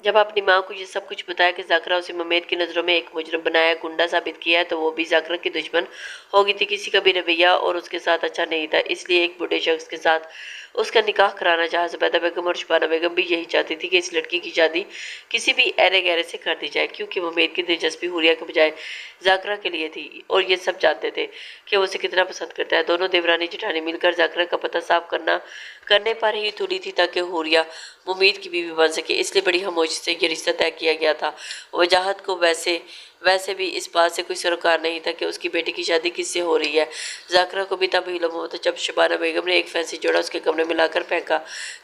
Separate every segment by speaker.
Speaker 1: जब अपनी माँ को ये सब कुछ बताया कि ज़ाकरा उसे मुमैद की नज़रों में एक मुजरिम बनाया, गुंडा साबित किया है, तो वो भी ज़ाकरा की दुश्मन हो गई थी। किसी का भी रवैया और उसके साथ अच्छा नहीं था, इसलिए एक बूढ़े शख्स के साथ उसका निकाह कराना चाहा। ज़ुबैदा बेगम और शबाना बेगम भी यही चाहती थी कि इस लड़की की शादी किसी भी ऐरे गहरे से कर दी जाए, क्योंकि मुमैद की दिलचस्पी हुरिया के बजाय ज़ाकरा के लिए थी और ये सब जानते थे कि वो उसे कितना पसंद करता है। दोनों देवरानी जेठानी मिलकर ज़ाकरा का पता साफ करने पर ही तुली थी ताकि हुरिया मुमैद की बीवी बन सके, इसलिए बड़ी खामोशी से ये रिश्ता तय किया गया था। वजाहत को वैसे भी इस बात से कोई सरोकार नहीं था कि उसकी बेटी की शादी किससे हो रही है। ज़ाकरा को भी तब इल्म हुआ था जब शबाना बेगम ने एक फैंसी जोड़ा उसके कमरे में लाकर फेंका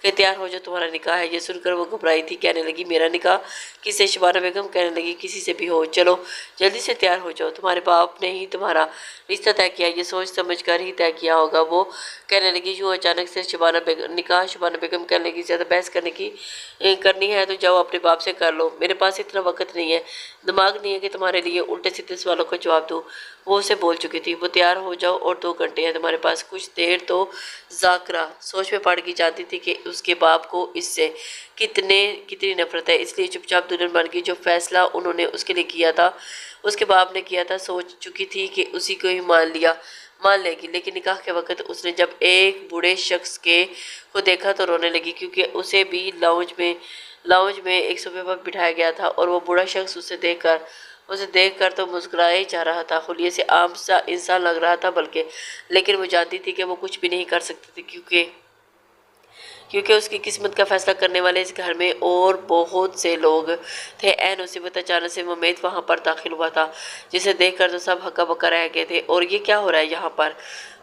Speaker 1: कि तैयार हो जो, तुम्हारा निकाह है। ये सुनकर वो घबराई थी, कहने लगी मेरा निकाह किससे? शबाना बेगम कहने लगी किसी से भी हो, चलो जल्दी से तैयार हो जाओ, तुम्हारे बाप ने ही तुम्हारा रिश्ता तय किया, ये सोच समझ कर ही तय किया होगा। वो कहने लगी यूँ अचानक से निकाह। शबाना बेगम कहने लगी ज़्यादा बहस करनी है तो जाओ अपने बाप से कर लो, मेरे पास इतना वक्त नहीं है, दिमाग नहीं है कि तुम्हारे लिए उल्टे सीधे सवालों का जवाब दूँ। वो उसे बोल चुकी थी। वो तैयार हो जाओ और 2 घंटे हैं तुम्हारे पास। कुछ देर तो ज़ाकरा सोच में पड़ गई, जानती थी कि उसके बाप को इससे कितनी नफरत है, इसलिए चुपचाप दुल्हन बन गई। जो फैसला उन्होंने उसके लिए किया था, उसके बाप ने किया था, सोच चुकी थी कि उसी को ही मान लेगी। लेकिन निकाह के वक्त उसने जब एक बूढ़े शख्स को देखा तो रोने लगी, क्योंकि उसे भी लाउंज में एक सोफे पर बिठाया गया था और वो बूढ़ा शख्स उसे देखकर तो मुस्कुराया ही जा रहा था। हुलिये से आम सा इंसान लग रहा था बल्कि, लेकिन वो जानती थी कि वो कुछ भी नहीं कर सकती थी, क्योंकि उसकी किस्मत का फैसला करने वाले इस घर में और बहुत से लोग थे। ऐन उसी वक्त अचानक से मुमैद वहाँ पर दाखिल हुआ था, जिसे देखकर तो सब हक्का बक्का रह गए थे। और ये क्या हो रहा है यहाँ पर?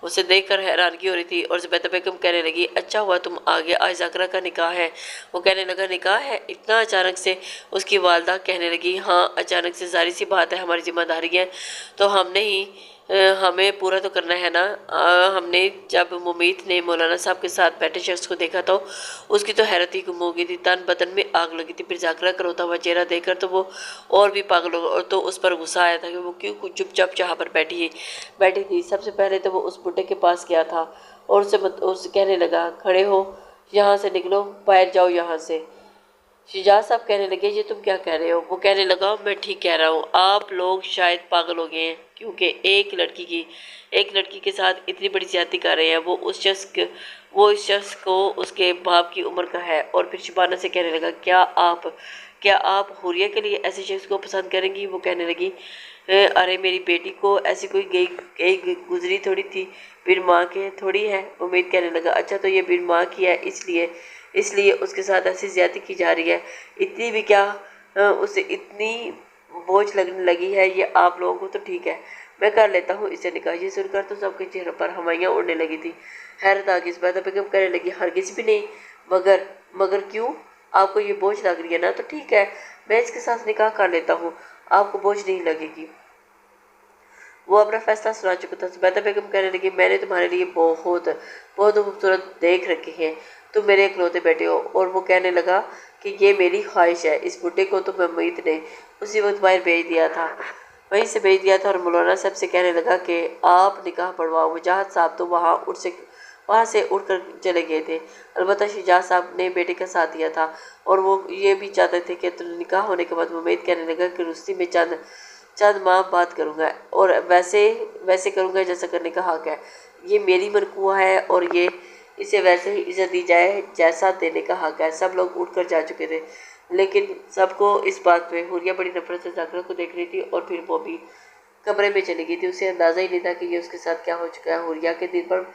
Speaker 1: उसे देखकर हैरानगी हो रही थी। और ज़ुबैदा बेगम कहने लगी अच्छा हुआ तुम आ गए, आज ज़ाकरा का निकाह है। वो कहने लगा निकाह है? इतना अचानक से? उसकी वालदा कहने लगी हाँ अचानक से, ज़ाहिर सी बात है, हमारी जिम्मेदारी है तो हमें पूरा तो करना है ना। हमने जब मुमीत ने मौलाना साहब के साथ बैठे शख्स को देखा तो उसकी तो हैरत ही गुम हो गई थी, तन बदन में आग लगी थी। फिर ज़ाकरा का रोता हुआ चेहरा देखकर तो वो और भी पागल हो गया, और तो उस पर गुस्सा आया था कि वो क्यों चुपचाप जहाँ पर बैठी थी। सबसे पहले तो वो उस बुढ़े के पास गया था और उससे कहने लगा खड़े हो, यहाँ से निकलो, बाहर जाओ यहाँ से। शिजाज साहब कहने लगे ये तुम क्या कह रहे हो? वो कहने लगा मैं ठीक कह रहा हूँ, आप लोग शायद पागल हो गए हैं, क्योंकि एक लड़की के साथ इतनी बड़ी ज्यादती कर रहे हैं। वो इस शख्स को उसके बाप की उम्र का है। और फिर शबाना से कहने लगा क्या आप हुरिया के लिए ऐसे शख्स को पसंद करेंगी? वो कहने लगी अरे मेरी बेटी को ऐसी कोई गई गुजरी थोड़ी थी, बिन माँ के थोड़ी है। उम्मीद कहने लगा अच्छा तो ये बिन माँ की है, इसलिए उसके साथ ऐसी ज्यादती की जा रही है। इतनी भी क्या उसे इतनी बोझ लगने लगी है? ये आप लोगों को तो ठीक है, मैं कर लेता हूँ इससे निकाह। ये सुनकर तो सबके चेहरों पर हवाइयाँ उड़ने लगी थी। हैरत आ गई। ज़ुबैदा बेगम कहने लगी हरगिज़ भी नहीं। मगर क्यों? आपको ये बोझ लग रही है ना, तो ठीक है, मैं इसके साथ निकाह कर लेता हूँ, आपको बोझ नहीं लगेगी। वो अपना फैसला सुना चुका था। ज़ुबैदा बेगम कहने लगी मैंने तुम्हारे लिए बहुत बहुत खूबसूरत देख रखे हैं, तुम मेरे इकलौते बेटे हो। और वो कहने लगा कि ये मेरी ख्वाहिश है। इस बुढ़े को तो मुमीत ने उसी वक्त बाहर वहीं से भेज दिया था और मौलाना साहब से कहने लगा कि आप निकाह पढ़वाओ। वजाहत साहब तो वहाँ से उठ कर चले गए थे। अलबत्ता शिजाज साहब ने बेटे का साथ दिया था और वो ये भी चाहते थे कि निकाह होने के बाद मुमीत कहने लगा कि रुस्ती में चंद माह बात करूँगा और वैसे करूँगा जैसा करने का हक है। ये मेरी मनकुआ है और इसे वैसे ही इज्जत दी जाए जैसा देने का हक है। सब लोग उठकर जा चुके थे, लेकिन सबको इस बात पे हुरिया बड़ी नफरत से ज़ाकरा को देख रही थी और फिर वो भी कमरे में चली गई थी। उसे अंदाज़ा ही नहीं था कि ये उसके साथ क्या हो चुका है। हुरिया के दिल पर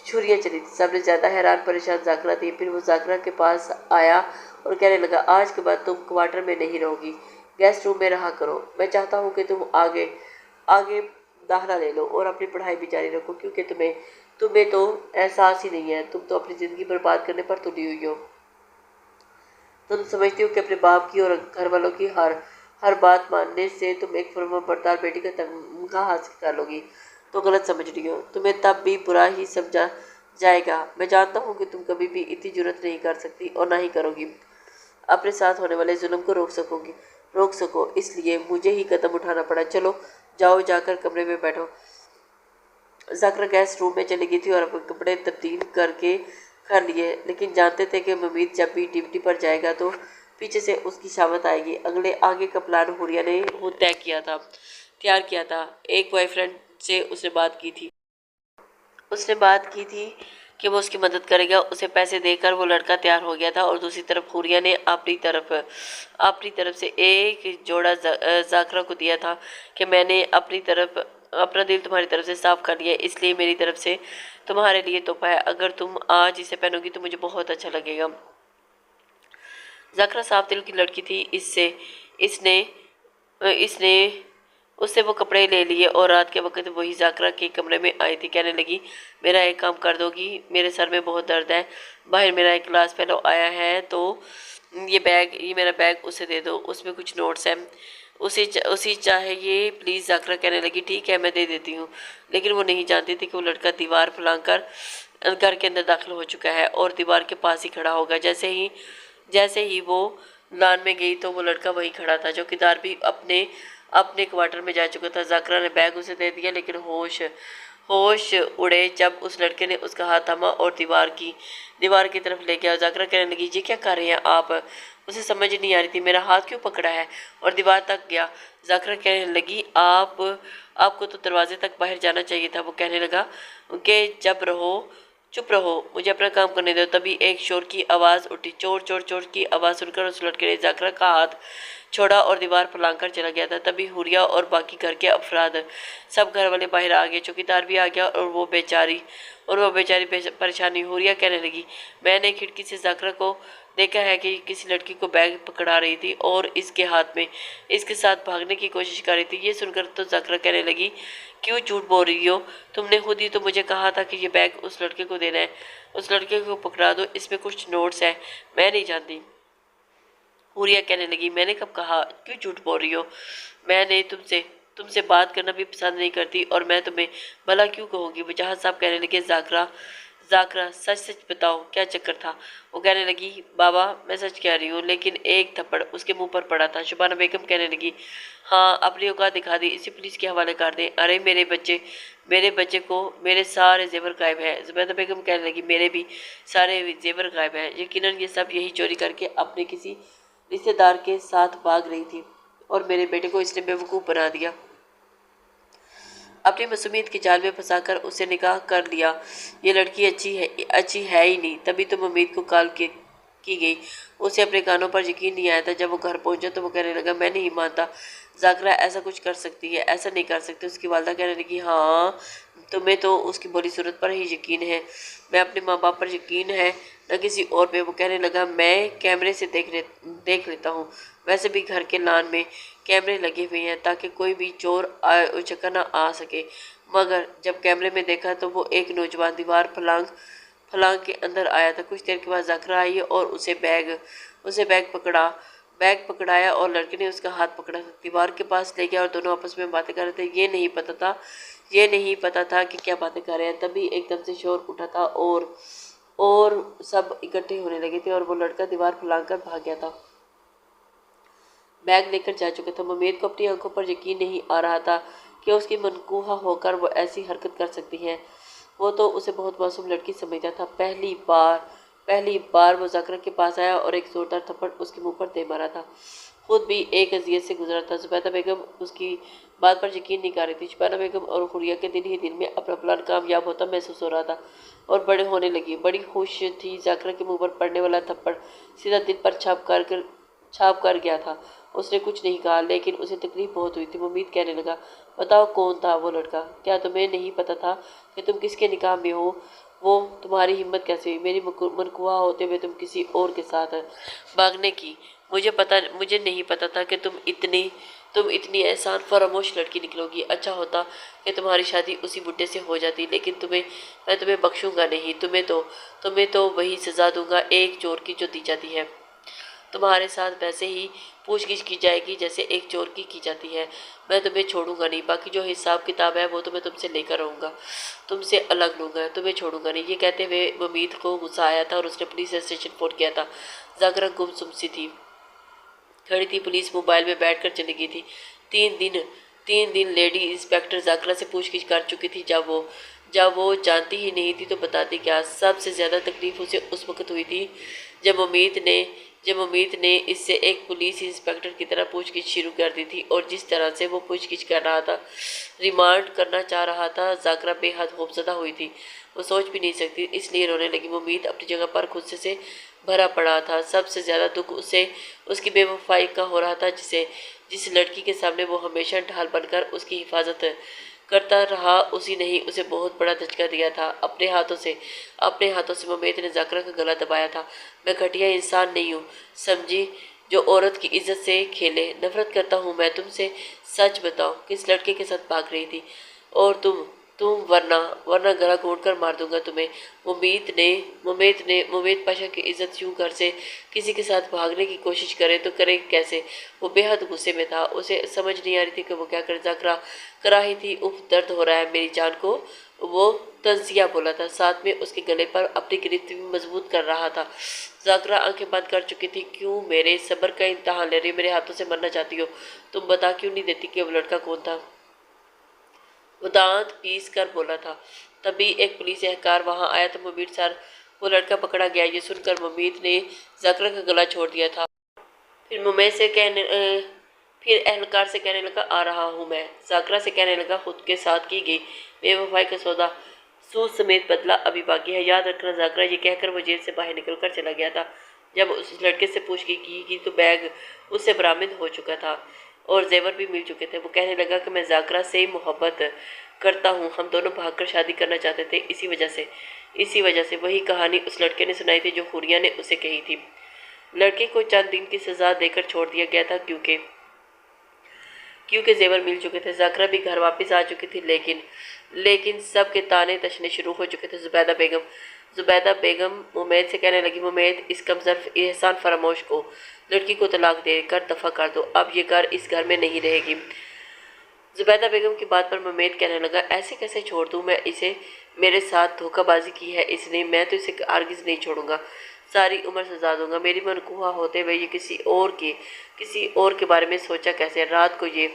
Speaker 1: छुरियाँ चली थी। सबसे ज़्यादा हैरान परेशान ज़ाकरा थी। फिर वो ज़ाकरा के पास आया और कहने लगा आज के बाद तुम क्वार्टर में नहीं रहोगी, गेस्ट रूम में रहा करो। मैं चाहता हूँ कि तुम आगे दाखिला ले लो और अपनी पढ़ाई भी जारी रखो, क्योंकि तुम्हें तो एहसास ही नहीं है, तुम तो अपनी ज़िंदगी बर्बाद करने पर तुली हुई हो। तुम समझती हो कि अपने बाप की और घर वालों की हर बात मानने से तुम एक फर्माबरदार बेटी का तमगा हासिल कर लोगी, तो गलत समझ रही हो। तुम्हें तब भी बुरा ही समझा जाएगा। मैं जानता हूँ कि तुम कभी भी इतनी जुर्रत नहीं कर सकती और ना ही करोगी, अपने साथ होने वाले जुल्म को रोक सको, इसलिए मुझे ही कदम उठाना पड़ा। चलो जाओ, जाकर कमरे में बैठो। ज़ाकरा गेस्ट रूम में चली गई थी और अपने कपड़े तब्दील कर लिए, लेकिन जानते थे कि मुमीत जब भी ड्यूटी पर जाएगा तो پیچھے سے اس کی شامت آئے گی۔ آگے کا پلان حوریہ نے خود تیار کیا تھا۔ ایک بوائے فرینڈ سے اس نے بات کی تھی کہ وہ اس کی مدد کرے گا۔ اسے پیسے دے کر وہ لڑکا تیار ہو گیا تھا، اور دوسری طرف حوریہ نے اپنی طرف سے ایک جوڑا ذاکرہ کو دیا تھا کہ میں نے اپنا دل تمہاری طرف سے صاف کر لیا، اس لیے میری طرف سے تمہارے لیے تحفہ ہے۔ اگر تم آج اسے پہنو گی تو مجھے بہت اچھا لگے گا۔ ذاکرہ صاف دل کی لڑکی تھی، اس سے وہ کپڑے لے لیے اور رات کے وقت وہی ذاکرہ کے کمرے میں آئی تھی۔ کہنے لگی، میرا ایک کام کر دو گی؟ میرے سر میں بہت درد ہے، باہر میرا ایک کلاس فیلو آیا ہے، تو یہ میرا بیگ اسے دے دو، اس میں کچھ نوٹس ہیں، اسی چاہیے پلیز۔ ذاکرہ کہنے لگی، ٹھیک ہے، میں دے دیتی ہوں۔ لیکن وہ نہیں جانتی تھی کہ وہ لڑکا دیوار پھلانگ کر گھر کے اندر داخل ہو چکا ہے اور دیوار کے پاس ہی کھڑا ہوگا۔ جیسے ہی وہ لان میں گئی تو وہ لڑکا وہیں کھڑا تھا۔ چوکیدار بھی اپنے کوارٹر میں جا چکا تھا۔ ذاکرہ نے بیگ اسے دے دیا، لیکن ہوش اڑے جب اس لڑکے نے اس کا ہاتھ تھاما اور دیوار کی طرف لے گیا۔ ذاکرہ کہنے لگی، یہ کیا کر رہے ہیں آپ؟ اسے سمجھ نہیں آ رہی تھی، میرا ہاتھ کیوں پکڑا ہے، اور دیوار تک گیا۔ ذاکرہ کہنے لگی، آپ کو تو دروازے تک باہر جانا چاہیے تھا۔ وہ کہنے لگا کہ چپ رہو، مجھے اپنا کام کرنے دو۔ تبھی ایک شور کی آواز اٹھی۔ چور چور چور کی آواز سن کر اس لڑکے نے ذاکرہ کا ہاتھ چھوڑا اور دیوار پھلانگ کر چلا گیا تھا۔ تبھی حوریہ اور باقی گھر کے افراد، سب گھر والے باہر آ گئے۔ چوکیدار بھی آ گیا اور وہ بیچاری پریشانی۔ حوریہ کہنے لگی، میں نے کھڑکی سے ذاکرہ کو دیکھا ہے کہ کسی لڑکی کو بیگ پکڑا رہی تھی اور اس کے ہاتھ میں اس کے ساتھ بھاگنے کی کوشش کر رہی تھی۔ یہ سن کر تو ذاکرہ کہنے لگی، کیوں جھوٹ بول رہی ہو؟ تم نے خود ہی تو مجھے کہا تھا کہ یہ بیگ اس لڑکے کو دینا ہے۔ اس لڑکے کو پکڑا دو، اس میں کچھ نوٹس ہیں۔ میں نہیں جانتی۔ حوریہ کہنے لگی، میں نے کب کہا؟ کیوں جھوٹ بول رہی ہو؟ میں نے تم سے بات کرنا بھی پسند نہیں کرتی، اور میں تمہیں بھلا کیوں کہوں گی؟ وجاہت صاحب کہنے لگے، ذاکرہ سچ بتاؤ، کیا چکر تھا؟ وہ کہنے لگی، بابا میں سچ کہہ رہی ہوں، لیکن ایک تھپڑ اس کے منہ پر پڑا تھا۔ شبانہ بیگم کہنے لگی، ہاں اپنی اوقات دکھا دی، اسے پولیس کے حوالے کر دیں۔ ارے میرے بچے کو میرے سارے زیور غائب ہیں۔ زبیدہ بیگم کہنے لگی، میرے بھی سارے زیور غائب ہیں۔ یقیناً یہ سب یہی چوری کر کے اپنے کسی رشتے دار کے ساتھ بھاگ رہی تھی، اور میرے بیٹے کو اس نے بیوقوف بنا دیا، اپنی معصومیت کے جال میں پھنسا کر اس سے نکاح کر لیا۔ یہ لڑکی اچھی ہے ہی نہیں۔ تبھی تو ممید کو کال کی گئی۔ اسے اپنے کانوں پر یقین نہیں آیا تھا۔ جب وہ گھر پہنچا تو وہ کہنے لگا، میں نہیں مانتا ذاکرہ ایسا کچھ کر سکتی ہے، ایسا نہیں کر سکتی۔ اس کی والدہ کہنے لگی، ہاں تمہیں تو اس کی بھولی صورت پر ہی یقین ہے، میں اپنے ماں باپ پر یقین ہے نہ کسی اور پہ۔ وہ کہنے لگا، میں کیمرے سے دیکھ لیتا ہوں، ویسے بھی گھر کے لان میں کیمرے لگے ہوئے ہیں تاکہ کوئی بھی چور اچکا نہ آ سکے۔ مگر جب کیمرے میں دیکھا تو وہ ایک نوجوان دیوار پھلانگ کے اندر آیا تھا۔ کچھ دیر کے بعد ذاکرہ آئی اور اسے بیگ پکڑایا، اور لڑکے نے اس کا ہاتھ پکڑا، دیوار کے پاس لے گیا اور دونوں آپس میں باتیں کر رہے تھے۔ یہ نہیں پتا تھا کہ کیا باتیں کر رہے ہیں۔ تبھی ایک دم سے شور اٹھا تھا اور سب اکٹھے ہونے لگے تھے، اور وہ لڑکا دیوار پھلانگ کر بھاگ گیا تھا، بیگ لے کر جا چکا تھا۔ ممید کو اپنی آنکھوں پر یقین نہیں آ رہا تھا کہ اس کی منقوہ ہو کر وہ ایسی حرکت کر سکتی ہے۔ وہ تو اسے بہت معصوم لڑکی سمجھتا تھا۔ پہلی بار وہ ذاکرہ کے پاس آیا اور ایک زوردار تھپڑ اس کے منہ پر دے مارا تھا۔ خود بھی ایک اذیت سے گزرا تھا۔ زبیدہ بیگم اس کی بات پر یقین نہیں کر رہی تھی۔ شبانہ بیگم اور حوریہ کے دن ہی دن میں اپنا پلان کامیاب ہوتا محسوس ہو رہا تھا، اور بڑے ہونے لگی۔ بڑی خوش تھی۔ ذاکرہ کے منہ پر پڑنے والا تھپڑ سیدھا دل پر چھاپ کر گیا تھا۔ اس نے کچھ نہیں کہا، لیکن اسے تکلیف بہت ہوئی تھی۔ ممید کہنے لگا، بتاؤ کون تھا وہ لڑکا؟ کیا تمہیں نہیں پتا تھا کہ تم کس کے نکاح میں ہو؟ وہ تمہاری ہمت کیسے ہوئی میری منقوہ ہوتے ہوئے تم کسی اور کے ساتھ بھاگنے کی؟ مجھے نہیں پتا تھا کہ تم اتنی احسان فراموش لڑکی نکلو گی۔ اچھا ہوتا کہ تمہاری شادی اسی بڈھے سے ہو جاتی، لیکن میں تمہیں بخشوں گا نہیں۔ تمہیں تو وہی سزا دوں گا ایک چور کی جو دی جاتی ہے۔ تمہارے ساتھ ویسے ہی پوچھ گچھ کی جائے گی جیسے ایک چور کی جاتی ہے۔ میں تمہیں چھوڑوں گا نہیں۔ باقی جو حساب کتاب ہے وہ تو میں تم سے لے کر رہوں گا، تم سے الگ لوں گا، تمہیں چھوڑوں گا نہیں۔ یہ کہتے ہوئے ممید کو غصہ آیا تھا اور اس نے پولیس اسٹیشن فون کیا تھا۔ ذاکرہ گمسم سی تھی، کھڑی تھی۔ پولیس موبائل میں بیٹھ کر چلی گئی تھی۔ 3 دن لیڈی انسپیکٹر ذاکرہ سے پوچھ گچھ کر چکی تھی۔ جب وہ جانتی ہی نہیں تھی تو بتاتی کیا؟ سب سے زیادہ تکلیف اسے اس وقت ہوئی تھی جب ممید نے جب امید نے اس سے ایک پولیس انسپکٹر کی طرح پوچھ گچھ شروع کر دی تھی اور جس طرح سے وہ پوچھ گچھ کر رہا تھا، ریمانڈ کرنا چاہ رہا تھا، ذاکرہ بے حد خوفزدہ ہوئی تھی۔ وہ سوچ بھی نہیں سکتی، اس لیے رونے لگی۔ امید اپنی جگہ پر غصے سے بھرا پڑا تھا۔ سب سے زیادہ دکھ اسے اس کی بے وفائی کا ہو رہا تھا، جس لڑکی کے سامنے وہ ہمیشہ ڈھال بن کر اس کی حفاظت کرتا رہا، اسی نے ہی اسے بہت بڑا دھچکا دیا تھا۔ اپنے ہاتھوں سے ممیت نے ذاکرہ کا گلا دبایا تھا۔ میں گھٹیا انسان نہیں ہوں، سمجھی، جو عورت کی عزت سے کھیلے۔ نفرت کرتا ہوں میں تم سے۔ سچ بتاؤ، کس لڑکے کے ساتھ بھاگ رہی تھی؟ اور تم ورنہ گلا گھونٹ کر مار دوں گا تمہیں۔ ممیت پاشا کی عزت یوں گھر سے کسی کے ساتھ بھاگنے کی کوشش کرے تو کرے کیسے؟ وہ بے حد غصے میں تھا، اسے سمجھ نہیں آ رہی تھی کہ وہ کیا کرے۔ ذاکرہ کر رہی تھی، اف درد ہو رہا ہے میری جان کو، وہ تنزیہ بولا تھا، ساتھ میں اس کے گلے پر اپنی گرفت بھی مضبوط کر رہا تھا۔ ذاکرہ آنکھیں بند کر چکی تھی۔ کیوں میرے صبر کا امتحان لے رہی ہو؟ میرے ہاتھوں سے مرنا چاہتی ہو؟ تم بتا کیوں نہیں دیتی کہ وہ لڑکا کون تھا؟ وہ دانت پیس کر بولا تھا۔ تبھی ایک پولیس اہلکار وہاں آیا تو ممید سر، وہ لڑکا پکڑا گیا۔ یہ سن کر ممید نے ذاکرہ کا گلا چھوڑ دیا تھا۔ پھر اہلکار سے کہنے لگا، آ رہا ہوں میں۔ ذاکرہ سے کہنے لگا، خود کے ساتھ کی گئی بے وفائی کا سودا سود سمیت بدلہ ابھی باقی ہے، یاد رکھنا ذاکرہ۔ یہ کہہ کر وہ جیل سے باہر نکل کر چلا گیا تھا۔ جب اس لڑکے سے پوچھ کی تو بیگ اس سے برآمد ہو چکا تھا اور زیور بھی مل چکے تھے۔ وہ کہنے لگا کہ میں ذاکرہ سے محبت کرتا ہوں، ہم دونوں بھاگ کر شادی کرنا چاہتے تھے، اسی وجہ سے وہی کہانی اس لڑکے نے سنائی تھی جو حوریہ نے اسے کہی تھی۔ لڑکے کو چند دن کی سزا دے کر چھوڑ دیا گیا تھا کیونکہ زیور مل چکے تھے۔ ذاکرہ بھی گھر واپس آ چکی تھی، لیکن سب کے طعنے تشنے شروع ہو چکے تھے۔ زبیدہ بیگم ممید سے کہنے لگی، ممید، اس کم ظرف احسان فراموش کو لڑکی کو طلاق دے کر دفع کر دو، اب یہ اس گھر میں نہیں رہے گی۔ زبیدہ بیگم کی بات پر ممید کہنے لگا، ایسے کیسے چھوڑ دوں میں اسے؟ میرے ساتھ دھوکہ بازی کی ہے اس نے، میں تو اسے ہرگز نہیں چھوڑوں گا، ساری عمر سزا دوں گا۔ میری منقوہ ہوتے ہوئے یہ کسی اور کے بارے میں سوچا کیسے؟ رات کو یہ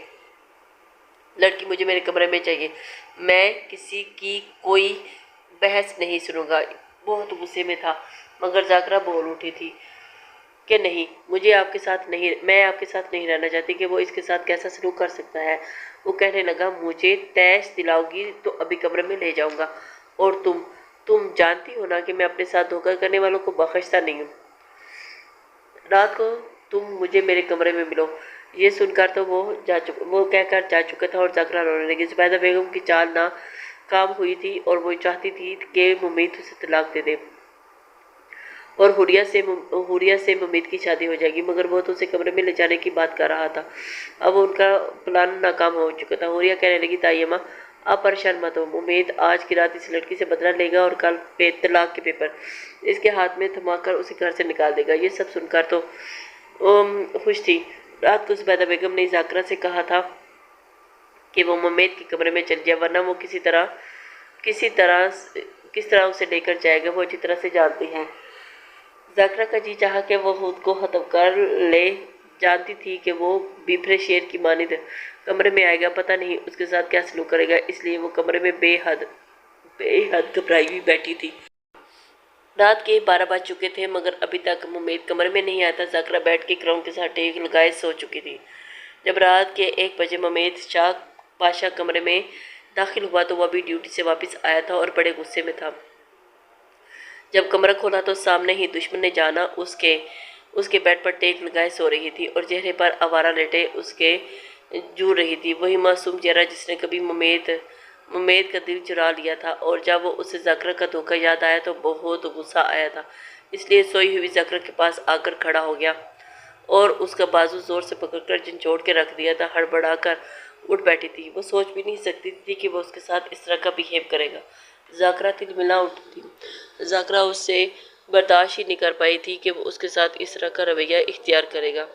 Speaker 1: لڑکی مجھے میرے کمرے میں چاہیے، میں کسی کی کوئی بحث نہیں سنوں گا۔ بہت غصے میں تھا، مگر ذاکرہ بول اٹھی تھی کہ نہیں، میں آپ کے ساتھ نہیں رہنا چاہتی کہ وہ اس کے ساتھ کیسا سلوک کر سکتا ہے۔ وہ کہنے لگا، مجھے تیش دلاؤ گی تو ابھی کمرے میں لے جاؤں گا، اور تم جانتی ہو نا کہ میں اپنے ساتھ دھوکہ کرنے والوں کو بخشتا نہیں ہوں۔ رات کو تم مجھے میرے کمرے میں ملو۔ یہ سن کر تو وہ کہہ کر جا چکا تھا اور ذاکرہ رونے لگی۔ زبیدہ بیگم کی چال ناکام ہوئی تھی اور وہ چاہتی تھی کہ ممید اسے طلاق دے دے اور حوریہ سے ممید کی شادی ہو جائے گی، مگر وہ تو اسے کمرے میں لے جانے کی بات کر رہا تھا۔ اب ان کا پلان ناکام ہو چکا تھا۔ حوریہ کہنے لگی، تائیمہ آپ پریشان مت ہو، ممید آج کی رات اس لڑکی سے بدلہ لے گا اور کل طلاق کے پیپر اس کے ہاتھ میں تھما کر اسے گھر سے نکال دے گا۔ یہ سب سن کر تو خوش تھی۔ رات کو زبیدہ بیگم نے ذاکرہ سے کہا تھا کہ وہ ممید کے کمرے میں چل جائے، ورنہ وہ کس طرح اسے لے کر جائے گا، وہ اچھی طرح سے جانتی ہے۔ ذاکرہ کا جی چاہا کہ وہ خود کو ختم کر لے، جانتی تھی کہ وہ بھیپرے شیر کی مانند کمرے میں آئے گا، پتہ نہیں اس کے ساتھ کیا سلوک کرے گا، اس لیے وہ کمرے میں بے حد گھبرائی ہوئی بیٹھی تھی۔ رات کے 12 بج چکے تھے، مگر ابھی تک ممید کمرے میں نہیں آیا تھا۔ ذاکرہ بیٹھ کے کراؤن کے ساتھ ٹیک لگائے سو چکی تھی۔ جب رات کے 1 بجے ممید شاہ پاشا کمرے میں داخل ہوا تو وہ ابھی ڈیوٹی سے واپس آیا تھا اور بڑے غصے میں تھا۔ جب کمرہ کھولا تو سامنے ہی دشمن جانہ اس کے بیڈ پر ٹیک لگائے سو رہی تھی اور چہرے پر آوارہ لیٹے اس کے جور رہی تھی، وہی معصوم چہرہ جس نے کبھی ممید کا دل چرا لیا تھا۔ اور جب وہ اسے ذاکرہ کا دھوکہ یاد آیا تو بہت غصہ آیا تھا، اس لیے سوئی ہوئی ذاکرہ کے پاس آ کر کھڑا ہو گیا اور اس کا بازو زور سے پکڑ کر جھنجھوڑ کے رکھ دیا تھا۔ ہڑبڑا کر اٹھ بیٹھی تھی، وہ سوچ بھی نہیں سکتی تھی کہ وہ اس کے ساتھ اس طرح کا بیہیو کرے گا۔ ذاکرہ تلملا اٹھی تھی، ذاکرہ اس سے برداشت ہی نہیں کر پائی تھی کہ وہ اس کے ساتھ اس طرح کا رویہ اختیار کرے گا۔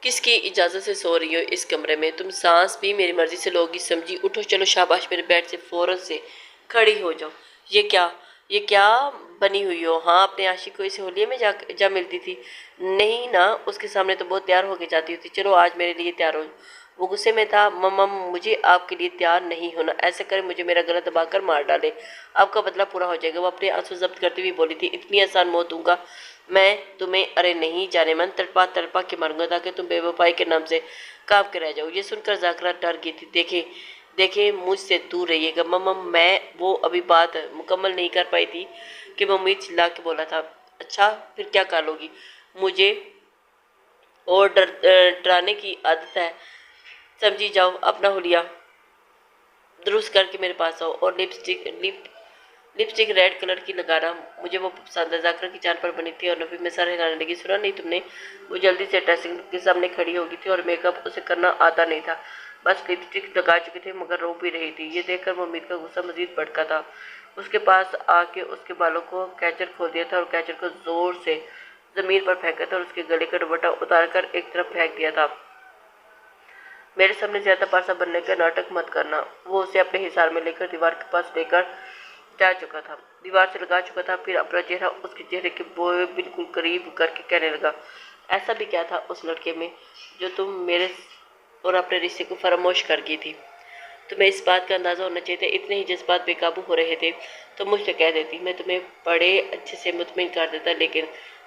Speaker 1: کس کی اجازت سے سو رہی ہو اس کمرے میں؟ تم سانس بھی میری مرضی سے لوگی، سمجھی؟ اٹھو، چلو، شاباش، میرے بیڈ سے فوراً سے کھڑی ہو جاؤ۔ یہ کیا بنی ہوئی ہو؟ ہاں، اپنے عاشق کو اسے ہولیے میں جا ملتی تھی؟ نہیں نا، اس کے سامنے تو بہت تیار ہو کے جاتی ہوتی۔ چلو آج میرے لیے تیار ہو۔ وہ غصے میں تھا، مجھے آپ کے لیے تیار نہیں ہونا، ایسا کرے مجھے میرا گلا دبا کر مار ڈالے، آپ کا بدلہ پورا ہو جائے گا۔ وہ اپنے آنسو ضبط کرتے ہوئے بولی تھی، اتنی آسان موت دوں گا मैं तुम्हें अरे नहीं जाने मन तड़पा तड़पा के मारूंगा ताकि तुम बेवफाई के नाम से कांप के रह जाओ। ये सुनकर जाकरा डर गई थी। देखे देखे मुझसे दूर रहिएगा मम्मा। मैं वो अभी बात मुकम्मल नहीं कर पाई थी कि मम्मी चिल्ला के बोला था। अच्छा फिर क्या कर लोगी? मुझे और डराने की आदत है, समझी जाओ। अपना हुलिया दुरुस्त करके मेरे पास आओ और लिपस्टिक रेड कलर की लगाना, मुझे वो पसंद है। जाकरा की जान पर बनी थी और नफी में सर हिलाने लगी। सुना नहीं तुमने? वो जल्दी से ड्रेसिंग के सामने खड़ी हो गई थी और मेकअप उसे करना आता नहीं था। बस लिपस्टिक लगा चुकी थी मगर रो भी रही थी। ये देखकर मुमीत का गुस्सा मजीद भड़का था। उसके पास आके उसके बालों को कैचर खोल दिया था और कैचर को जोर से जमीन पर फेंका था और उसके गले का दुपट्टा उतार कर एक तरफ फेंक दिया था। मेरे सामने ज्यादा पासा बनने का नाटक मत करना। वो उसे अपने हिसार में लेकर दीवार के पास लेकर जा चुका था, दीवार से लगा चुका था। फिर अपना चेहरा उसके चेहरे के बोए बिल्कुल करीब करके कहने लगा, ऐसा भी क्या था उस लड़के में जो तुम मेरे और अपने रिश्ते को फरामोश कर गई थी? तुम्हें इस बात का अंदाजा होना चाहिए था। इतने ही जज्बात बेकाबू हो रहे थे तो मुझसे कह देती, मैं तुम्हें बड़े अच्छे से मुतमिन कर देता।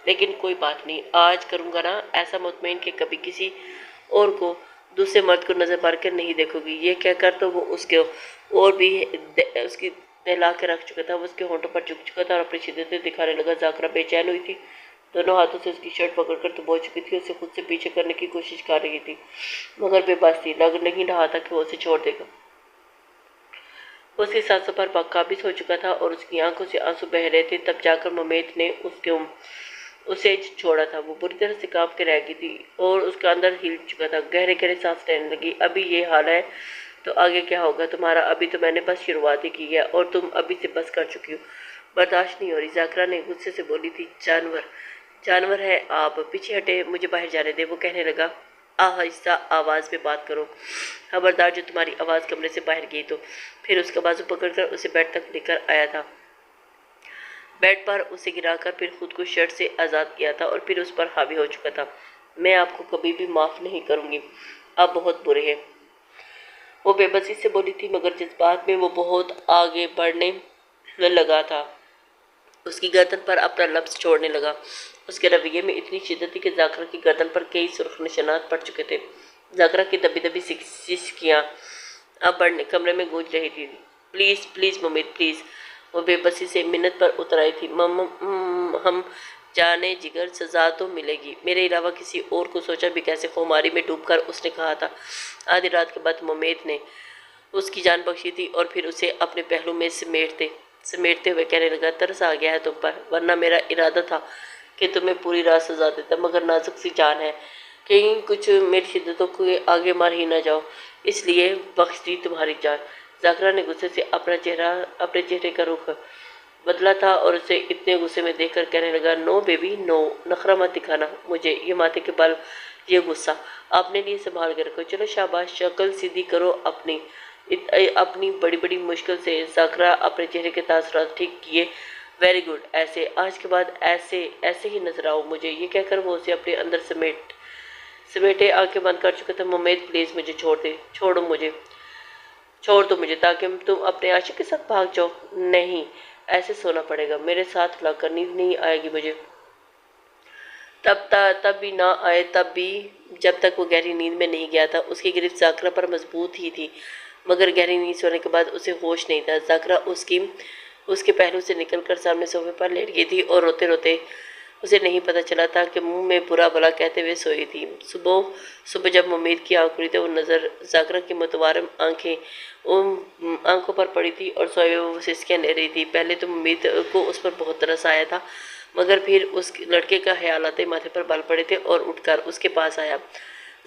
Speaker 1: लेकिन कोई बात नहीं, आज करूँगा ना ऐसा मुतमिन कि कभी किसी और को, दूसरे मर्द को नजर मार कर नहीं देखोगी। ये कहकर तो वो उसके और भी उसकी दहला के रख चुका था। वो उसके होंठों पर झुक चुका था और अपनी शिद्दतें दिखाने लगा। जाकरा बेचैन हुई थी, दोनों हाथों से उसकी शर्ट पकड़कर दबो चुकी थी। उसे खुद से पीछे करने की कोशिश कर रही थी मगर बेबस थी। लग नहीं रहा था कि वो उसे छोड़ देगा। वो उसकी सांसों पर काबिज हो चुका था और उसकी आंखों से आंसू बह रहे थे। तब जाकर मोमेट ने उसे छोड़ा था। वो बुरी तरह से कांप के रह गई थी और उसका अंदर हिल चुका था। गहरे गहरे सांस लेने लगी। अभी ये हाल है तो आगे क्या होगा तुम्हारा? अभी तो मैंने बस शुरुआत ही की है और तुम अभी से बस कर चुकी हो। बर्दाश्त नहीं हो रही। जाकरा ने गुस्से से बोली थी। जानवर जानवर है आप, पीछे हटे, मुझे बाहर जाने दे। वो कहने लगा, आहिस्ता आवाज में बात करो, खबरदार जो तुम्हारी आवाज कमरे से बाहर गई तो। फिर उसका बाजू पकड़कर उसे बेड तक लेकर आया था। बेड पर उसे गिराकर फिर खुद को शर्ट से आज़ाद किया था और फिर उस पर हावी हो चुका था। मैं आपको कभी भी माफ़ नहीं करूंगी, आप बहुत बुरे हैं। वो बेबसी से बोली थी मगर जज्बात में वो बहुत आगे बढ़ने में लगा था। उसकी गर्दन पर अपना लफ्ज़ छोड़ने लगा। उसके रवैये में इतनी शिद्दत थी कि जाकरा की गर्दन पर कई सुर्ख निशानात पड़ चुके थे। जाकरा की दबी दबी सिसकियाँ अब बढ़ने कमरे में गूंज रही थी। Please please mummy please. वो बेबसी से मिन्नत पर उतर आई थी। हम जाने जिगर, सजा तो मिलेगी, मेरे अलावा किसी और को सोचा भी कैसे? खुमारी में डूबकर उसने कहा था। आधी रात के बाद मोमेद ने उसकी जान बख्शी थी और फिर उसे अपने पहलू में समेटते हुए कहने लगा, तरस आ गया है तुम पर, वरना मेरा इरादा था कि तुम्हें पूरी रात सजा देता, मगर नाजुक सी जान है, कहीं कुछ मेरी शिद्दतों को आगे मार ही ना जाओ, इसलिए बख्श दी तुम्हारी जान। जाकरा ने गुस्से से अपने चेहरे का रुख बदला था और उसे इतने गुस्से में देखकर कहने लगा, नो बेबी नो, नखरा मत दिखाना मुझे, ये माथे के बल, ये गुस्सा अपने लिए संभाल कर रखो। चलो शाबाश, शक्ल सीधी करो अपनी बड़ी बड़ी मुश्किल से। जाकरा अपने चेहरे के तासुरात ठीक किए। वेरी गुड, ऐसे आज के बाद ऐसे ऐसे ही नजर आओ मुझे। ये कहकर वो उसे अपने अंदर समेटे आंखें बंद कर चुका था। मोमेद प्लीज मुझे छोड़ दो मुझे ताकि तुम अपने आशिक के साथ भाग जाओ। नहीं, ऐसे सोना पड़ेगा, मेरे साथ लगकर नींद नहीं आएगी मुझे। तब भी ना आए, तब भी जब तक वो गहरी नींद में नहीं गया था। उसकी गिरफ्त जाकरा पर मजबूत ही थी मगर गहरी नींद सोने के बाद उसे होश नहीं था। जाकरा उसके पहलू से निकलकर सामने सोफे पर लेट गई थी और रोते रोते उसे नहीं पता चला था कि मुंह में बुरा भला कहते हुए सोई थी। सुबह जब मुमीद की आँख खुली तो वो नज़र जाकरा की मुतवारम आंखों पर पड़ी थी और सोए हुए वो सिसकियाँ ले रही थी। पहले तो मुमीद को उस पर बहुत तरस आया था मगर फिर उस लड़के का ख्याल आते माथे पर बाल पड़े थे और उठकर उसके पास आया।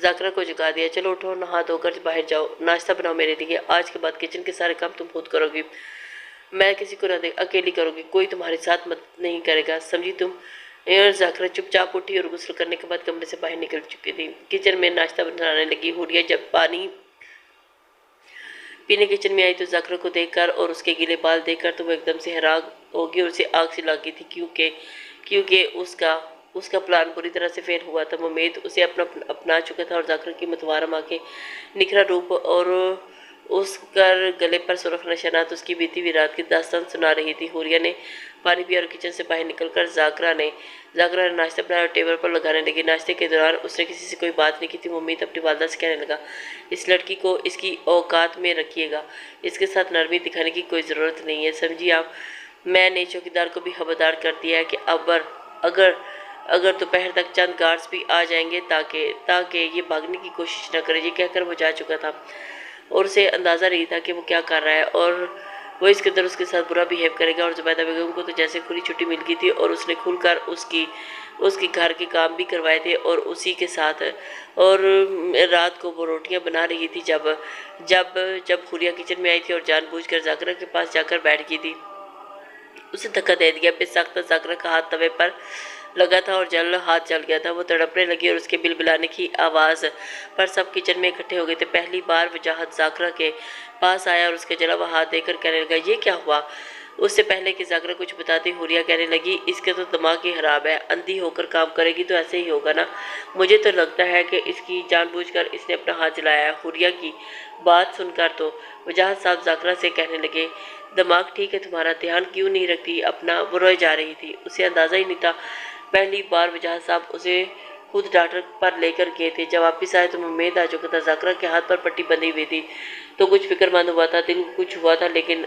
Speaker 1: जाकरा को जगा दिया। चलो उठो, नहा धोकर बाहर जाओ, नाश्ता बनाओ मेरे लिए। आज के बाद किचन के सारे काम तुम खुद करोगी, मैं किसी को न देख, अकेली करोगी, कोई तुम्हारे साथ मत नहीं करेगा, समझी तुम? और जाकरा चुपचाप उठी और गुस्ल करने के बाद कमरे से बाहर निकल चुकी थी। किचन में नाश्ता बनाने लगी। हुडिया जब पानी पीने किचन में आई तो जाकरा को देखकर और उसके गीले बाल देखकर तो वो एकदम से हैरान होगी और उसे आग से लगी थी क्योंकि उसका प्लान पूरी तरह से फेल हुआ था। मुमीद उसे अपना चुका था और जाकरा की मतवारम आंखें, निखरा रूप और उसकर गले पर सुर्ख निशानात उसकी बीती हुई रात की दास्तान सुना रही थी। हुरिया ने पानी पिया और किचन से बाहर निकलकर जाकरा ने नाश्ता बनाया और टेबल पर लगाने लगी। नाश्ते के दौरान उसने किसी से कोई बात नहीं की थी। मुमीत अपनी वालदा से कहने लगा, इस लड़की को इसकी औकात में रखिएगा, इसके साथ नरमी दिखाने की कोई ज़रूरत नहीं है, समझिए आप। मैंने चौकीदार को भी खबरदार कर दिया है कि अगर अगर दोपहर तक चंद गार्ड्स भी आ जाएंगे ताकि ये भागने की कोशिश न करे। ये कहकर वो जा चुका था और उसे अंदाज़ा नहीं था कि वो क्या कर रहा है और वो इसके अंदर उसके साथ बुरा बिहेव करेगा। और जुबैदा बेगम को तो जैसे खुली छुट्टी मिल गई थी और उसने खुलकर उसकी घर के काम भी करवाए थे और उसी के साथ। और रात को वो रोटियां बना रही थी जब जब जब हुरिया किचन में आई थी और जानबूझकर जाकरा के पास जाकर बैठ गई थी। उसे धक्का दे दिया। बेसाख्ता जाकरा का हाथ तवे पर लगा था और हाथ जल गया था। वो तड़पने लगी और उसके बिलबिलाने की आवाज़ पर सब किचन में इकट्ठे हो गए थे। पहली बार वजाहत जाकरा के पास आया और उसके जला हुआ हाथ देकर कहने लगा, ये क्या हुआ? उससे पहले कि जाकरा कुछ बताती हुरिया कहने लगी, इसके तो दिमाग ही खराब है, अंधी होकर काम करेगी तो ऐसे ही होगा ना। मुझे तो लगता है कि इसकी जानबूझकर इसने अपना हाथ जलाया है। हुरिया की बात सुनकर तो वजाहत साहब जाकरा से कहने लगे, दिमाग ठीक है तुम्हारा, ध्यान क्यों नहीं रखती अपना? वो रोए जा रही थी। उसे अंदाज़ा ही नहीं था। पहली बार वजाहत साहब उसे खुद डॉक्टर पर लेकर गए थे। जब वापिस आए तो मुमेद आ चुका था। जाकरा के हाथ पर पट्टी बंधी हुई थी तो कुछ फिक्रमंद हुआ था, दिल को कुछ हुआ था, लेकिन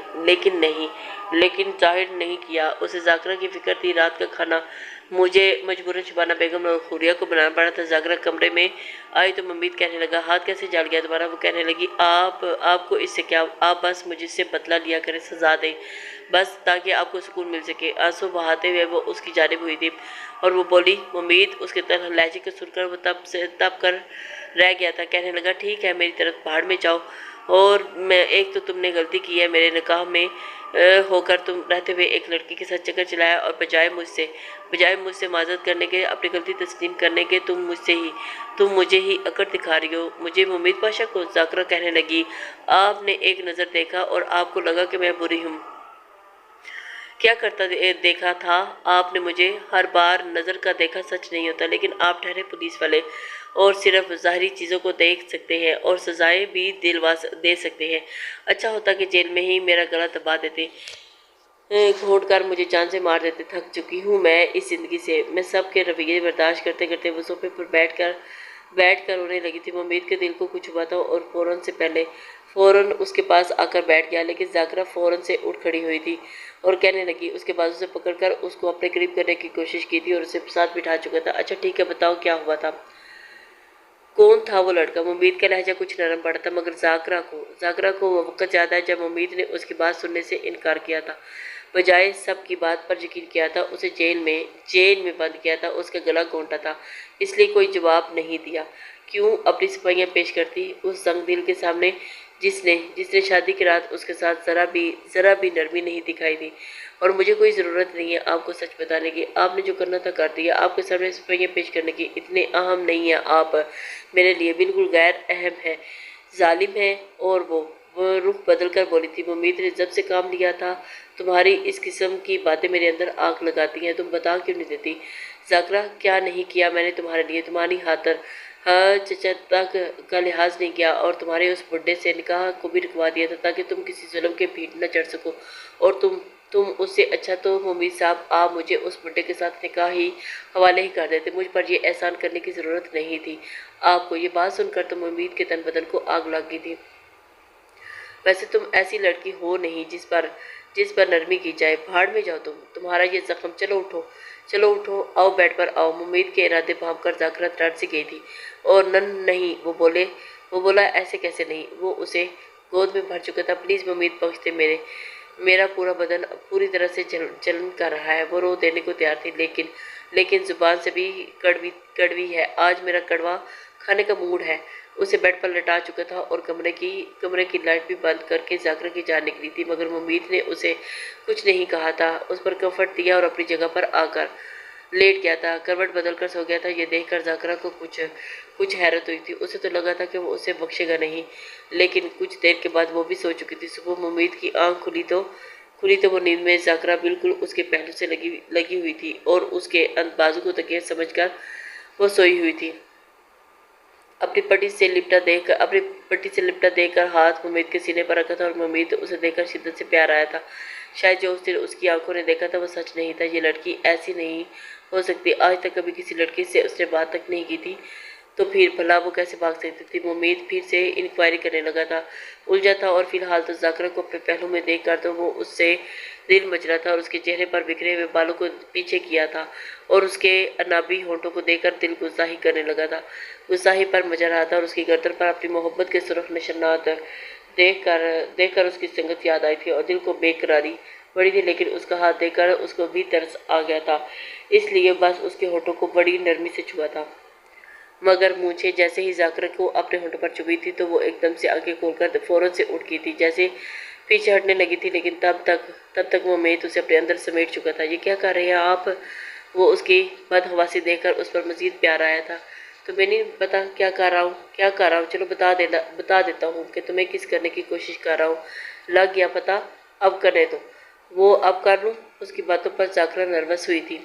Speaker 1: जाहिर नहीं किया। उसे जाकरा की फिक्र थी। रात का खाना मुझे मजबूरन शबाना बेगम और हुरिया को बनाना पड़ा था। जाकरा कमरे में आई तो मुमीद कहने लगा, हाथ कैसे जल गया तुम्हारा? वो कहने लगी, आपको इससे क्या, आप बस मुझसे बदला लिया करें, सजा दें बस, ताकि आपको सुकून मिल सके। आंसू बहाते हुए वो उसकी जानिब हुई थी और वो बोली, मुमीद उसके तरह लहजे को सुनकर वो तब कर रह गया था। कहने लगा, ठीक है, मेरी तरफ पहाड़ में जाओ। और मैं एक तो तुमने गलती की है, मेरे निकाह में होकर तुम रहते हुए एक लड़की के साथ चक्कर चलाया और बजाय मुझसे माजरत करने के, अपनी गलती तस्लीम करने के, तुम मुझे ही अकड़ दिखा रही हो। मुझे मुमीद पाशा को जाकरा कहने लगी, आपने एक नज़र देखा और आपको लगा कि मैं बुरी हूँ। क्या करता देखा था आपने मुझे? हर बार नज़र का देखा सच नहीं होता, लेकिन आप ठहरे पुलिस वाले और सिर्फ ज़ाहरी चीज़ों को देख सकते हैं और सजाएं भी दिलवा दे सकते हैं। अच्छा होता कि जेल में ही मेरा गला दबा देते, घोट कर मुझे जान से मार देते। थक चुकी हूँ मैं इस ज़िंदगी से। मैं सबके रवैये बर्दाश्त करते करते वो सोफे पर बैठकर रोने लगी थी। मुमीद के दिल को कुछ हुआ था और फ़ौरन उसके पास आकर बैठ गया, लेकिन जाकरा फ़ौरन से उठ खड़ी हुई थी और कहने लगी। उसके बाजू से पकड़कर उसको अपने करीब करने की कोशिश की थी और उसे साथ बिठा चुका था। अच्छा ठीक है, बताओ क्या हुआ था? कौन था वो लड़का? मुमीद का लहजा कुछ नरम पड़ा था, मगर जाकरा को वो वक्त याद आया जब मुमीद ने उसकी बात सुनने से इनकार किया था, बजाय सब की बात पर यकीन किया था। उसे जेल में बंद किया था, उसका गला घोंटा था, इसलिए कोई जवाब नहीं दिया। क्यों अपनी सफाइयाँ पेश करती उस जंग दिल के सामने जिसने शादी की रात उसके साथ ज़रा भी नरमी नहीं दिखाई दी। और मुझे कोई ज़रूरत नहीं है आपको सच बताने की, आपने जो करना था कर दिया। आपके सामने सफाइयाँ पेश करने की इतने अहम नहीं है आप मेरे लिए, बिल्कुल गैर अहम है, जालिम है। और वो रुख बदल कर बोली थी, मुमीद ने जब से काम लिया था तुम्हारी इस किस्म की बातें मेरे अंदर आग लगाती हैं, तुम बता क्यों नहीं देती? जाकरा, क्या नहीं किया मैंने तुम्हारे लिए, तुम्हारी खातर हाँ चचा तक का लिहाज नहीं किया और तुम्हारे उस बुढ़े से निकाह को भी रुकवा दिया था ताकि तुम किसी जुल्म के भीड़ न चढ़ सको। और तुम उससे अच्छा तो मुमीद साहब आप मुझे उस बुढ़े के साथ निकाह ही हवाले ही कर देते, मुझ पर यह एहसान करने की ज़रूरत नहीं थी आपको। ये बात सुनकर तो मुमीद के तन बदन को आग लग गई थी। वैसे तुम ऐसी लड़की हो नहीं जिस पर नरमी की जाए। भाड़ में जाओ तुम्हारा ये जख्म। चलो उठो, आओ बेड पर आओ। मुमीद के इरादे भाप कर जाकरा तट से गई थी और नहीं वो बोला, ऐसे कैसे नहीं? वो उसे गोद में भर चुका था। प्लीज़ मुमीद बख्श दे, मेरा पूरा बदन पूरी तरह से जलन कर रहा है। वो रो देने को तैयार थी, लेकिन जुबान से भी कड़वी है। आज मेरा कड़वा खाने का मूड है। उसे बेड पर लटा चुका था और कमरे की लाइट भी बंद करके जाकरा की जान निकली थी, मगर मुमीद ने उसे कुछ नहीं कहा था। उस पर कम्फर्ट दिया और अपनी जगह पर आकर लेट गया था। करवट बदल कर सो गया था। ये देखकर जाकरा को कुछ हैरत हुई थी। उसे तो लगा था कि वो उसे बख्शेगा नहीं, लेकिन कुछ देर के बाद वो भी सो चुकी थी। सुबह मुमीद की आंख खुली तो वो नींद में जाकरा बिल्कुल उसके पहलू से लगी हुई थी और उसके बाजू को तकिया समझकर वो सोई हुई थी। अपनी पट्टी से लिपटा देखकर हाथ मुमीद के सीने पर रखा था और मुमीद उसे देखकर शिद्दत से प्यार आया था। شاید جو اس دن اس کی آنکھوں نے دیکھا تھا وہ سچ نہیں تھا۔ یہ لڑکی ایسی نہیں ہو سکتی، آج تک کبھی کسی لڑکی سے اس نے بات تک نہیں کی تھی، تو پھر بھلا وہ کیسے بھاگ سکتی تھی؟ ممید پھر سے انکوائری کرنے لگا تھا، الجھا تھا، اور فی الحال تو ذاکرہ کو اپنے پہلو میں دیکھ کر تو وہ اس سے دل مچ رہا تھا، اور اس کے چہرے پر بکھرے ہوئے بالوں کو پیچھے کیا تھا، اور اس کے انابی ہونٹوں کو دیکھ کر دل غصہ کرنے لگا تھا، غصہ ہی پر مچا رہا تھا، اور اس کی گردن پر اپنی محبت کے سرخ نشانات دیکھ کر اس کی سنگت یاد آئی تھی، اور دل کو بے قراری بڑی تھی، لیکن اس کا ہاتھ دیکھ کر اس کو بھی ترس آ گیا تھا، اس لیے بس اس کے ہونٹوں کو بڑی نرمی سے چھوا تھا۔ مگر مونچھیں جیسے ہی ذاکرہ کو اپنے ہونٹوں پر چبھی تھی تو وہ ایک دم سے آنکھیں کھول کر فوراً سے اٹھ گئی تھی، جیسے پیچھے ہٹنے لگی تھی، لیکن تب تک وہ مید اسے اپنے اندر سمیٹ چکا تھا۔ یہ کیا کر رہے ہیں آپ؟ وہ اس کی بدحواسی دیکھ کر اس پر مزید پیار آیا تھا۔ تمہیں نہیں پتا کیا کر رہا ہوں؟ چلو بتا دیتا ہوں کہ تمہیں کس کرنے کی کوشش کر رہا ہوں۔ لگ گیا پتا؟ اب کرنے دو۔ وہ اب کر لوں؟ اس کی باتوں پر ذاکرہ نروس ہوئی تھی۔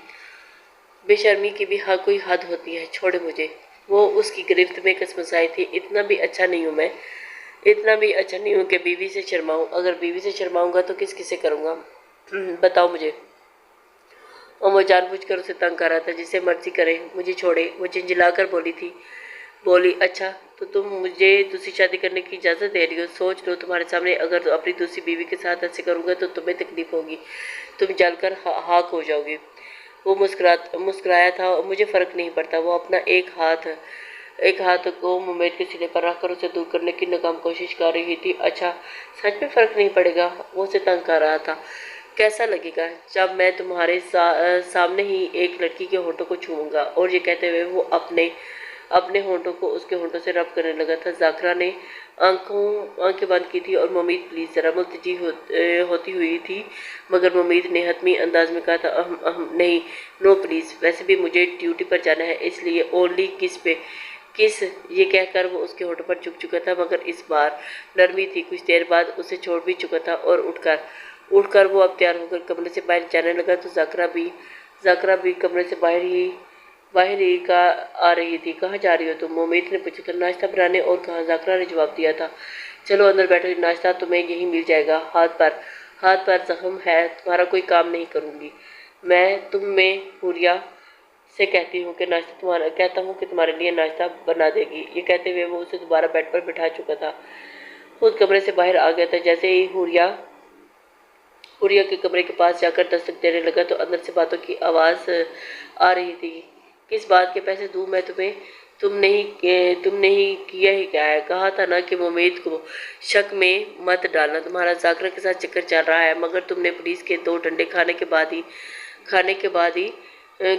Speaker 1: بے شرمی کی بھی کوئی حد ہوتی ہے، چھوڑے مجھے۔ وہ اس کی گرفت میں کسمسائی تھی۔ اتنا بھی اچھا نہیں ہوں کہ بیوی سے شرماؤں۔ اگر بیوی سے شرماؤں گا تو کس سے کروں گا؟ بتاؤ مجھے۔ اور وہ جان بوجھ کر اسے تنگ کر رہا تھا، جسے مرضی کرے مجھے چھوڑے۔ وہ جھنجھلا کر بولی اچھا تو تم مجھے دوسری شادی کرنے کی اجازت دے رہی ہو؟ سوچ لو تمہارے سامنے، اگر اپنی دوسری بیوی کے ساتھ ایسے کروں گا تو تمہیں تکلیف ہوگی، تم جل کر خاک ہو جاؤ گی۔ وہ مسکرایا تھا، مجھے فرق نہیں پڑتا۔ وہ اپنا ایک ہاتھ کو ممید کے سینے پر رکھ کر اسے دور کرنے کی ناکام کوشش کر رہی تھی۔ اچھا سچ میں فرق نہیں پڑے گا؟ وہ اسے تنگ کر رہا تھا۔ کیسا لگے گا جب میں تمہارے سامنے ہی ایک لڑکی کے ہونٹوں کو چھوؤں گا؟ اور یہ کہتے ہوئے وہ اپنے ہونٹوں کو اس کے ہونٹوں سے رب کرنے لگا تھا۔ ذاکرہ نے آنکھیں بند کی تھی اور ممید پلیز ذرا ملتجی ہوتی ہوئی تھی، مگر ممید نے حتمی انداز میں کہا تھا نہیں، نو پلیز، ویسے بھی مجھے ڈیوٹی پر جانا ہے، اس لیے اونلی کس یہ کہہ کر وہ اس کے ہونٹوں پر جھک چکا تھا، مگر اس بار نرمی تھی۔ کچھ دیر بعد اسے چھوڑ بھی چکا تھا، اور اٹھ کر وہ اب تیار ہو کر کمرے سے باہر جانے لگا تو ذاکرہ بھی کمرے سے باہر ہی آ رہی تھی۔ کہاں جا رہی ہو تم؟ ممید نے پوچھا تھا۔ ناشتہ بنانے۔ اور کہاں؟ ذاکرہ نے جواب دیا تھا۔ چلو اندر بیٹھو، ناشتہ تمہیں یہیں مل جائے گا۔ ہاتھ پر زخم ہے، تمہارا کوئی کام نہیں کروں گی میں۔ میں حوریہ سے کہتا ہوں کہ تمہارے لیے ناشتہ بنا دے گی۔ یہ کہتے ہوئے وہ اسے دوبارہ بیڈ پر بٹھا چکا تھا، خود کمرے سے باہر آ گیا تھا۔ جیسے ہی حوریہ کے کمرے کے پاس جا کر دستک دینے لگا تو اندر سے باتوں کی آواز آ رہی تھی۔ کس بات کے پیسے دوں میں تمہیں؟ تم نے ہی کیا ہی کیا ہے؟ کہا تھا نا کہ ممید کو شک میں مت ڈالنا۔ تمہارا ذاکرہ کے ساتھ چکر چل رہا ہے، مگر تم نے پولیس کے 2 ڈنڈے کھانے کے بعد ہی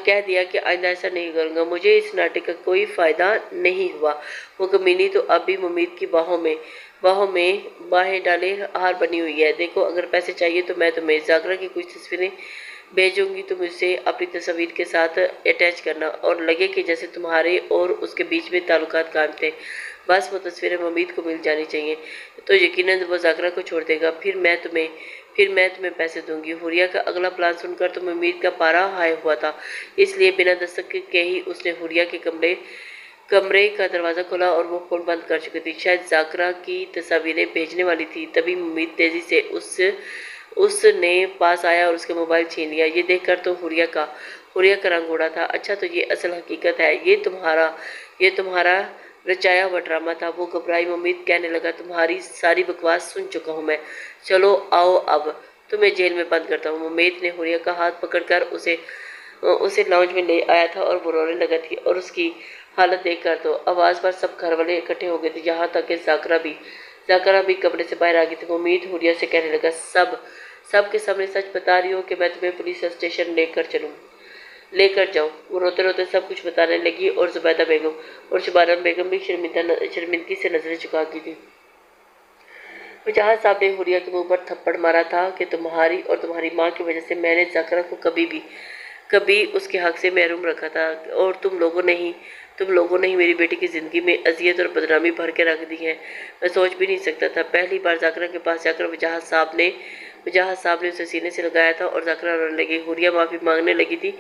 Speaker 1: کہہ دیا کہ آئندہ ایسا نہیں کروں گا۔ مجھے اس ناٹک کا کوئی فائدہ نہیں ہوا۔ وہ کمینی تو اب بھی ممید کی باہوں میں باہیں ڈالے ہار بنی ہوئی ہے۔ دیکھو اگر پیسے چاہیے تو میں تمہیں ذاکرہ کی کچھ تصویریں بھیجوں گی، تم اسے اپنی تصاویر کے ساتھ اٹیچ کرنا، اور لگے کہ جیسے تمہارے اور اس کے بیچ میں تعلقات قائم تھے، بس وہ تصویریں ممید کو مل جانی چاہیے، تو یقیناً وہ ذاکرہ کو چھوڑ دے گا۔ پھر میں تمہیں پیسے دوں گی۔ حوریہ کا اگلا پلان سن کر تو ممید کا پارا ہائی ہوا تھا، اس لیے بنا دستک کے ہی اس نے حوریہ کے کمرے کا دروازہ کھولا، اور وہ فون بند کر چکی تھی، شاید ذاکرہ کی تصاویریں بھیجنے والی تھی۔ تبھی ممید تیزی سے اس نے پاس آیا اور اس کا موبائل چھین لیا۔ یہ دیکھ کر تو حوریہ کا رنگ اڑا تھا۔ اچھا تو یہ اصل حقیقت ہے، یہ تمہارا رچایا ہوا ڈرامہ تھا۔ وہ گھبرائی ممید کہنے لگا تمہاری ساری بکواس سن چکا ہوں میں، چلو آؤ اب تمہیں جیل میں بند کرتا ہوں۔ ممید نے حوریہ کا ہاتھ پکڑ کر اسے لاؤنج میں لے آیا تھا، اور وہ رونے لگا تھی، اور اس کی حالت دیکھ کر تو آواز پر سب گھر والے اکٹھے ہو گئے تھے، یہاں تک کہ ذاکرہ بھی کمرے سے باہر آ گئی تھی۔ ممید حوریہ سے کہنے لگا سب کے سامنے سچ بتا رہی ہو کہ میں تمہیں پولیس اسٹیشن لے کر جاؤں؟ وہ روتے روتے سب کچھ بتانے لگی، اور زبیدہ بیگم اور شبانہ بیگم بھی شرمندگی سے نظریں جھکا کی تھی۔ جہاں صاحب نے حوریہ کے منہ پر تھپڑ مارا تھا کہ تمہاری اور تمہاری ماں کی وجہ سے میں نے ذاکرہ کو کبھی اس کے حق سے محروم رکھا تھا، اور تم لوگوں نے ہی میری بیٹی کی زندگی میں اذیت اور بدنامی بھر کے رکھ دی ہے۔ میں سوچ بھی نہیں سکتا تھا۔ پہلی بار ذاکرہ کے پاس جا کر وجاہت صاحب نے اسے سینے سے لگایا تھا، اور ذاکرہ رونے لگی۔ حوریہ معافی مانگنے لگی تھی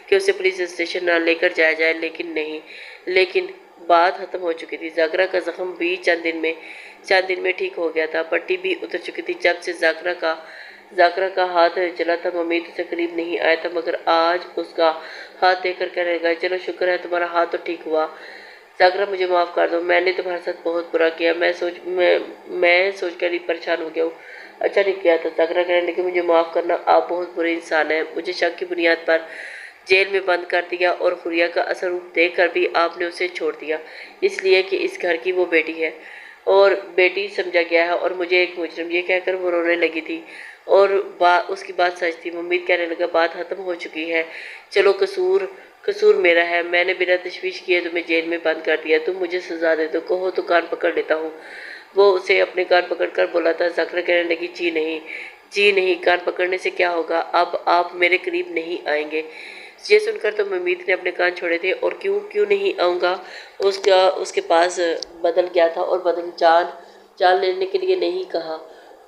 Speaker 1: کہ اسے پولیس اسٹیشن نہ لے کر جایا جائے، لیکن بات ختم ہو چکی تھی۔ ذاکرہ کا زخم بھی چند دن میں ٹھیک ہو گیا تھا، پٹی بھی اتر چکی تھی۔ جب سے ذاکرہ کا ज़ाकरा का हाथ जला था। ममीद उसे करीब नहीं आया था, मगर आज उसका हाथ देखकर कहने लगा, चलो शुक्र है तुम्हारा हाथ तो ठीक हुआ। ज़ाकरा मुझे माफ़ कर दो, मैंने तुम्हारे साथ बहुत बुरा किया। मैं सोच कर ही परेशान हो गया हूँ। अच्छा नहीं किया था। ज़ाकरा कहने लगी, मुझे माफ़ करना, आप बहुत बुरे इंसान हैं। मुझे शक की बुनियाद पर जेल में बंद कर दिया और हुरिया का असर रूप देख कर भी आपने उसे छोड़ दिया, इसलिए कि इस घर की वो बेटी है और बेटी समझा गया है और मुझे एक मुजरिम। ये कहकर वो रोने लगी थी और उसकी बात सच थी। मुमीद कहने लगा, बात खत्म हो चुकी है, चलो कसूर मेरा है, मैंने बिना तशवीश किए तुम्हें जेल में बंद कर दिया, तुम मुझे सजा दे दो, कहो तो कान पकड़ लेता हूँ। वो उसे अपने कान पकड़कर बोला था। ज़ाकरा कहने लगी, जी नहीं, कान पकड़ने से क्या होगा, अब आप मेरे करीब नहीं आएंगे। ये सुनकर तो ममीद ने अपने कान छोड़े थे और क्यों नहीं आऊँगा, उसके पास बदल गया था और बदल जान लेने के लिए नहीं कहा,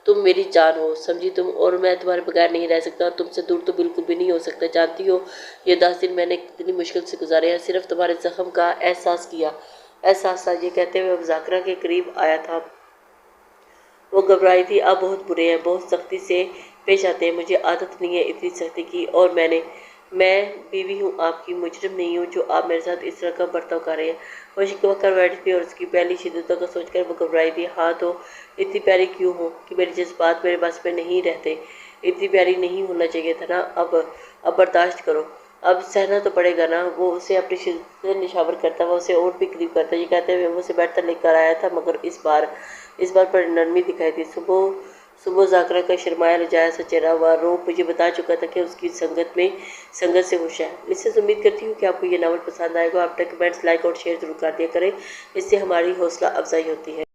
Speaker 1: तुम मेरी जान हो, समझी तुम, और मैं तुम्हारे बगैर नहीं रह सकता, तुमसे दूर तो बिल्कुल भी नहीं हो सकता। जानती हो ये 10 दिन मैंने कितनी मुश्किल से गुजारे हैं, सिर्फ तुम्हारे जख्म का एहसास था। ये कहते हुए अब ज़ाकरा के करीब आया था। वो घबराई थी। आप बहुत बुरे हैं, बहुत सख्ती से पेश आते हैं, मुझे आदत नहीं है इतनी सख्ती की, और मैं बीवी हूँ आपकी, मुजरिम नहीं हूँ जो आप मेरे साथ इस तरह का बर्ताव कर रहे हैं। वो शिकवा कर बैठी थी और उसकी पहली शिद्दतों को सोचकर वो घबराई थी। हाँ तो इतनी प्यारी क्यों हो कि मेरे जज्बात मेरे बस में नहीं रहते, इतनी प्यारी नहीं होना चाहिए था ना। अब बर्दाश्त करो, अब सहना तो पड़ेगा ना। वो उसे अपनी शिद्दत से निशावर करता, वो उसे और भी करीब करता। ये कहते हुए वो उसे बेड तक लेकर आया था, मगर इस बार पर नरमी दिखाई थी। सुबह ज़ाकरा का शर्माया लजाया सा चेहरा हुआ रो मुझे बता चुका था कि उसकी संगत से खुश है। मिसेस, उम्मीद करती हूँ कि आपको ये नावल पसंद आएगा। आप तक कमेंट्स, लाइक और शेयर जरूर कर दिया करें, इससे हमारी हौसला अफजाई होती है।